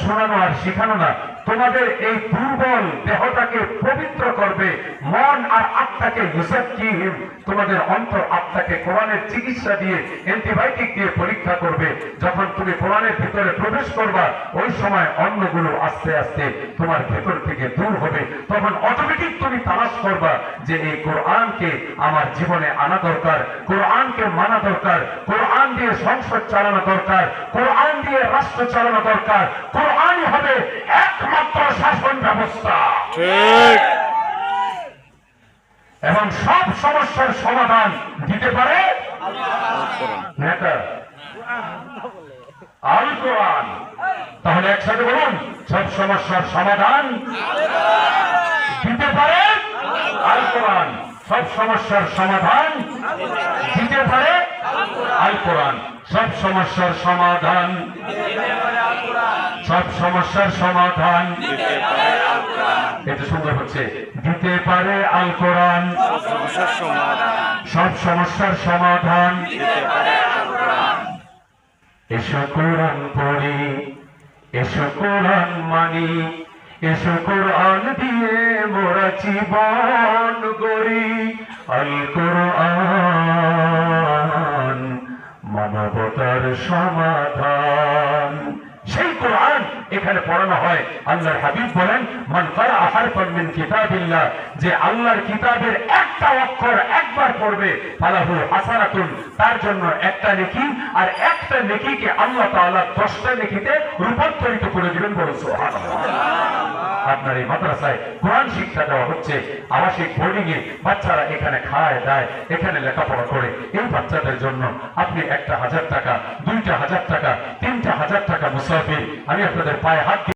শোনানো আর শেখানো না, তোমাদের এই দুর্বল দেহটাকে পবিত্র করবে, মন আর আত্মাকে ইউসাক্কিহিম, তোমাদের অন্তর আত্মাকে কোরআনের চিকিৎসা দিয়ে অ্যান্টিবায়োটিক দিয়ে পরীক্ষা করবে। যখন তুমি কোরআনের ভিতরে প্রবেশ করবা, ওই সময় অন্যগুলো আস্তে আস্তে তোমার ভেতর থেকে দূর হবে। তখন অটোমেটিক তুমি তালাশ করবা যে এই কোরআনকে আমার জীবনে আনা দরকার, কোরআনকে মানা দরকার, কোরআন দিয়ে সংসদ চালানো দরকার, কোরআন দিয়ে রাষ্ট্র চালানো দরকার। কোরআনই হবে একমাত্র শাসন ব্যবস্থা এবং সব সমস্যার সমাধান দিতে পারে নেতা আল কোরআন। তাহলে একসাথে বলুন, সব সমস্যার সমাধান দিতে পারে আল কোরআন। সব সমস্যার সমাধান দিতে পারে আল কোরআন। সব সমস্যার সমাধান, সব সমস্যার সমাধান এটা সুন্দর হচ্ছে, দিতে পারে আল কোরআন। সব সমস্যার সমাধান এসো কোরআন পড়ি, এসো কোরআন মানি, এসো কোরআন দিয়ে মোরা জীবন গড়ি। আল কোরআন মানবতার সমাধান। সেই কোরআন এখানে পড়ানো হয়। আল্লাহর হাবিব বলেন, মান ক্বারা হারফান মিন কিতাবিল্লাহ, যে আল্লাহর কিতাবের একটা অক্ষর একবার পড়বে, ফালাহু হাসানাতুন, তার জন্য একটা নেকি, আর একটা নেকিকে আল্লাহ তাআলা 10টা নেকিতে রূপান্তরিত করে দিবেন। বলুন সুবহানাল্লাহ। আপনার এই মাদ্রাসায় কোরআন শিক্ষা দেওয়া হচ্ছে, আবাসিক বোর্ডিং এ বাচ্চারা এখানে খায় দায়, এখানে লেখাপড়া করে। এই বাচ্চাদের জন্য আপনি 1,000 টাকা, 2,000 টাকা, 3,000 টাকা মুসাফির, আমি আপনাদের পায়ে হাত